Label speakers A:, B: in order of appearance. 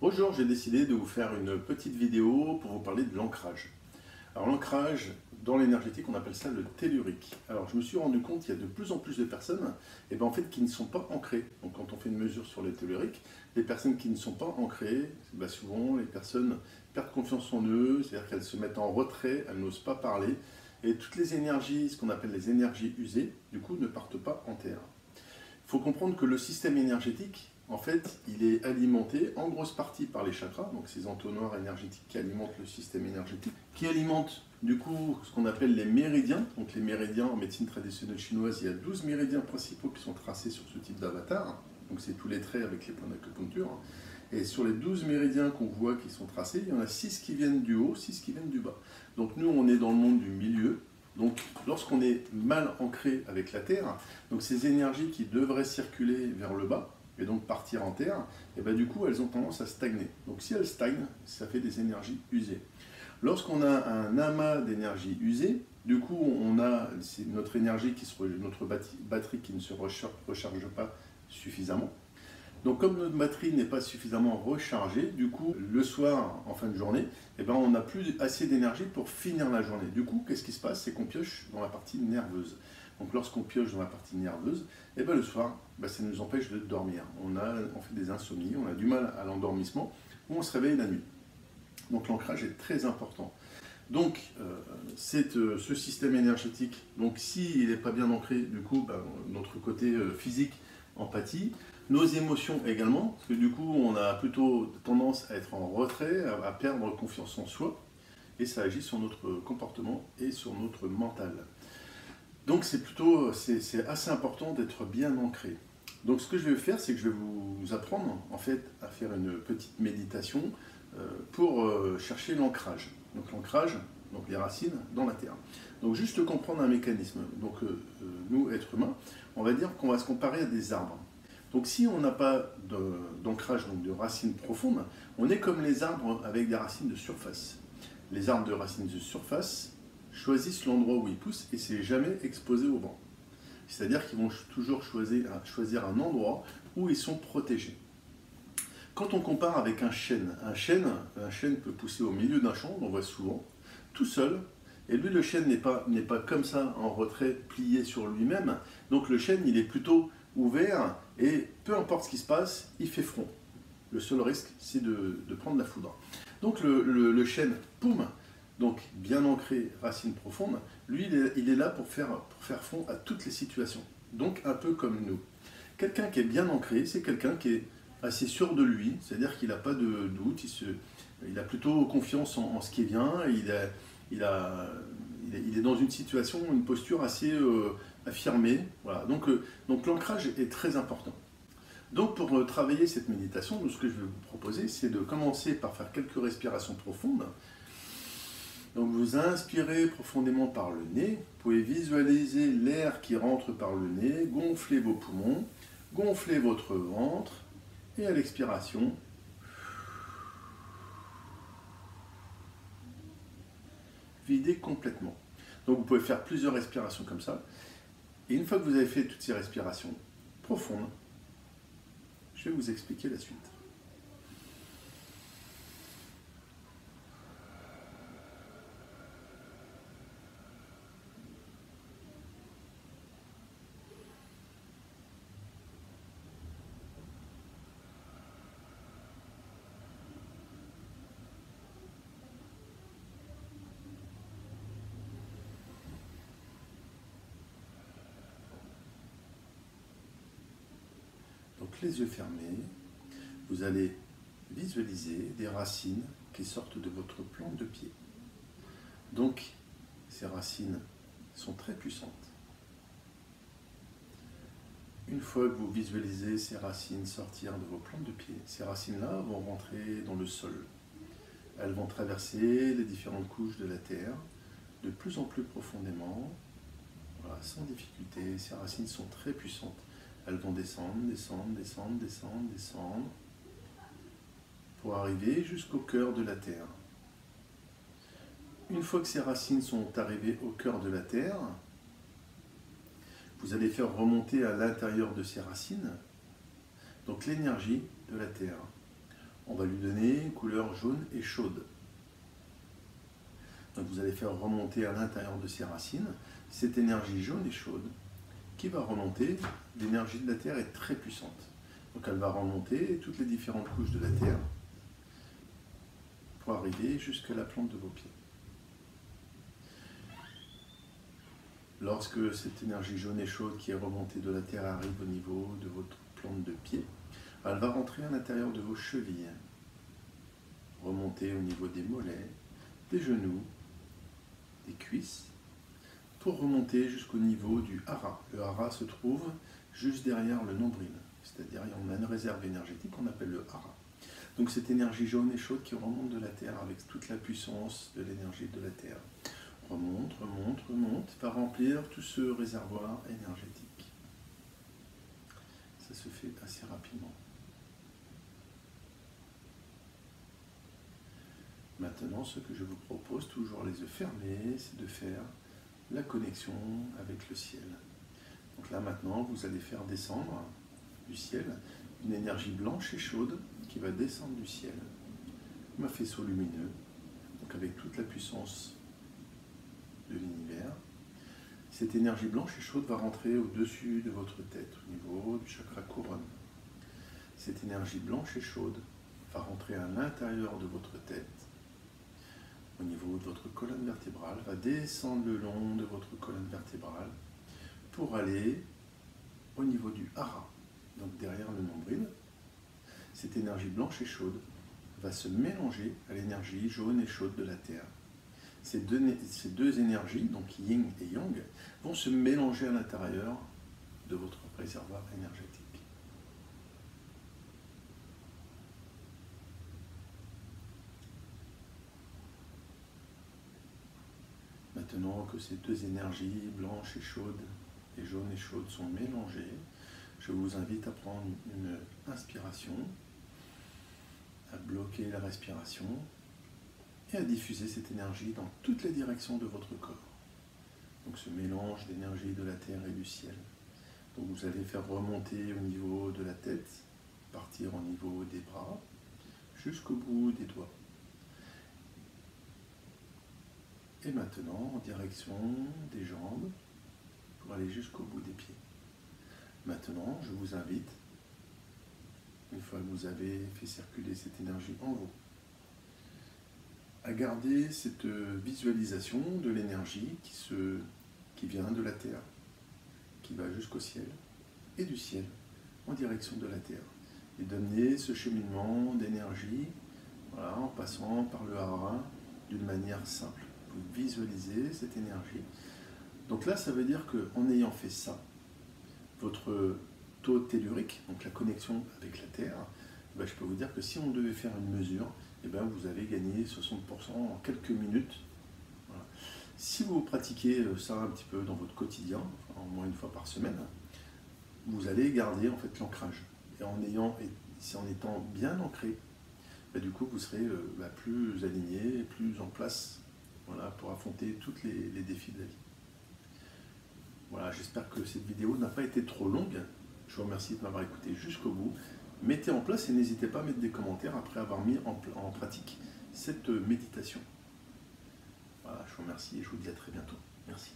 A: Aujourd'hui, j'ai décidé de vous faire une petite vidéo pour vous parler de l'ancrage. Alors l'ancrage, dans l'énergétique, on appelle ça le tellurique. Alors je me suis rendu compte qu'il y a de plus en plus de personnes en fait, qui ne sont pas ancrées. Donc quand on fait une mesure sur le tellurique, les personnes qui ne sont pas ancrées, souvent les personnes perdent confiance en eux, c'est-à-dire qu'elles se mettent en retrait, elles n'osent pas parler, et toutes les énergies, ce qu'on appelle les énergies usées, du coup ne partent pas en terre. Il faut comprendre que le système énergétique, en fait, il est alimenté en grosse partie par les chakras, donc ces entonnoirs énergétiques qui alimentent le système énergétique, qui alimentent du coup ce qu'on appelle les méridiens. Donc les méridiens, en médecine traditionnelle chinoise, il y a 12 méridiens principaux qui sont tracés sur ce type d'avatar. Donc c'est tous les traits avec les points d'acupuncture. Et sur les 12 méridiens qu'on voit qui sont tracés, il y en a 6 qui viennent du haut, 6 qui viennent du bas. Donc nous, on est dans le monde du milieu. Donc lorsqu'on est mal ancré avec la Terre, donc ces énergies qui devraient circuler vers le bas, et donc partir en terre, et du coup elles ont tendance à stagner. Donc si elles stagnent, ça fait des énergies usées. Lorsqu'on a un amas d'énergie usée, du coup on a notre énergie, notre batterie qui ne se recharge pas suffisamment. Donc comme notre batterie n'est pas suffisamment rechargée, du coup le soir, en fin de journée, on n'a plus assez d'énergie pour finir la journée. Du coup, qu'est-ce qui se passe? C'est qu'on pioche dans la partie nerveuse. Donc lorsqu'on pioche dans la partie nerveuse, le soir, ça nous empêche de dormir. On fait des insomnies, on a du mal à l'endormissement, ou on se réveille la nuit. Donc l'ancrage est très important. Donc ce système énergétique, donc s'il n'est pas bien ancré, du coup, notre côté physique en pâtit, nos émotions également, parce que du coup on a plutôt tendance à être en retrait, à perdre confiance en soi, et ça agit sur notre comportement et sur notre mental. Donc c'est assez important d'être bien ancré. Donc ce que je vais faire, c'est que je vais vous apprendre en fait à faire une petite méditation pour chercher l'ancrage. Donc l'ancrage, donc les racines dans la terre. Donc juste comprendre un mécanisme. Donc nous, êtres humains, on va dire qu'on va se comparer à des arbres. Donc si on n'a pas d'ancrage, donc de racines profondes, on est comme les arbres avec des racines de surface. Les arbres de racines de surface choisissent l'endroit où ils poussent et c'est jamais exposé au vent. C'est-à-dire qu'ils vont toujours choisir un endroit où ils sont protégés. Quand on compare avec un chêne peut pousser au milieu d'un champ, on le voit souvent, tout seul, et lui le chêne n'est pas comme ça en retrait, plié sur lui-même, donc le chêne il est plutôt ouvert et peu importe ce qui se passe, il fait front. Le seul risque c'est de prendre la foudre. Donc le chêne, poum, donc bien ancré, racine profonde, lui il est là pour faire front à toutes les situations. Donc un peu comme nous. Quelqu'un qui est bien ancré, c'est quelqu'un qui est assez sûr de lui, c'est-à-dire qu'il n'a pas de doute, il a plutôt confiance en ce qui vient, il est dans une situation, une posture assez affirmée. Voilà. Donc l'ancrage est très important. Donc pour travailler cette méditation, ce que je vais vous proposer, c'est de commencer par faire quelques respirations profondes. Donc vous inspirez profondément par le nez, vous pouvez visualiser l'air qui rentre par le nez, gonflez vos poumons, gonflez votre ventre, et à l'expiration, videz complètement. Donc vous pouvez faire plusieurs respirations comme ça, et une fois que vous avez fait toutes ces respirations profondes, je vais vous expliquer la suite. Donc les yeux fermés, vous allez visualiser des racines qui sortent de votre plante de pied. Donc ces racines sont très puissantes. Une fois que vous visualisez ces racines sortir de vos plantes de pied, ces racines-là vont rentrer dans le sol. Elles vont traverser les différentes couches de la terre de plus en plus profondément, voilà, sans difficulté. Ces racines sont très puissantes. Elles vont descendre, descendre, descendre, descendre, descendre, pour arriver jusqu'au cœur de la terre. Une fois que ces racines sont arrivées au cœur de la terre, vous allez faire remonter à l'intérieur de ces racines donc l'énergie de la terre. On va lui donner une couleur jaune et chaude. Donc vous allez faire remonter à l'intérieur de ses racines cette énergie jaune et chaude qui va remonter. L'énergie de la Terre est très puissante. Donc elle va remonter toutes les différentes couches de la Terre pour arriver jusqu'à la plante de vos pieds. Lorsque cette énergie jaune et chaude qui est remontée de la Terre arrive au niveau de votre plante de pied, elle va rentrer à l'intérieur de vos chevilles, remonter au niveau des mollets, des genoux, des cuisses, pour remonter jusqu'au niveau du hara. Le hara se trouve juste derrière le nombril, c'est-à-dire on a une réserve énergétique qu'on appelle le hara. Donc cette énergie jaune et chaude qui remonte de la Terre avec toute la puissance de l'énergie de la Terre, remonte, remonte, remonte, va remplir tout ce réservoir énergétique. Ça se fait assez rapidement. Maintenant, ce que je vous propose, toujours les yeux fermés, c'est de faire la connexion avec le ciel. Donc là maintenant, vous allez faire descendre du ciel une énergie blanche et chaude qui va descendre du ciel, comme un faisceau lumineux, donc avec toute la puissance de l'univers. Cette énergie blanche et chaude va rentrer au-dessus de votre tête, au niveau du chakra couronne. Cette énergie blanche et chaude va rentrer à l'intérieur de votre tête, au niveau de votre colonne vertébrale, va descendre le long de votre colonne vertébrale pour aller au niveau du hara, donc derrière le nombril. Cette énergie blanche et chaude va se mélanger à l'énergie jaune et chaude de la Terre. Ces deux énergies, donc yin et yang, vont se mélanger à l'intérieur de votre réservoir énergétique. Maintenant que ces deux énergies, blanches et chaudes, et jaunes et chaudes, sont mélangées, je vous invite à prendre une inspiration, à bloquer la respiration et à diffuser cette énergie dans toutes les directions de votre corps. Donc ce mélange d'énergie de la terre et du ciel. Donc vous allez faire remonter au niveau de la tête, partir au niveau des bras, jusqu'au bout des doigts. Et maintenant, en direction des jambes, pour aller jusqu'au bout des pieds. Maintenant, je vous invite, une fois que vous avez fait circuler cette énergie en vous, à garder cette visualisation de l'énergie qui vient de la terre, qui va jusqu'au ciel, et du ciel, en direction de la terre. Et d'amener ce cheminement d'énergie, voilà, en passant par le hara, d'une manière simple. Vous visualisez cette énergie. Donc là, ça veut dire qu'en ayant fait ça, votre taux tellurique, donc la connexion avec la Terre, ben je peux vous dire que si on devait faire une mesure, ben vous avez gagné 60% en quelques minutes. Voilà. Si vous pratiquez ça un petit peu dans votre quotidien, enfin, au moins une fois par semaine, vous allez garder en fait l'ancrage. Et en étant bien ancré, ben du coup vous serez plus aligné, plus en place, voilà, pour affronter tous les défis de la vie. Voilà, j'espère que cette vidéo n'a pas été trop longue. Je vous remercie de m'avoir écouté jusqu'au bout. Mettez en place et n'hésitez pas à mettre des commentaires après avoir mis en pratique cette méditation. Voilà, je vous remercie et je vous dis à très bientôt. Merci.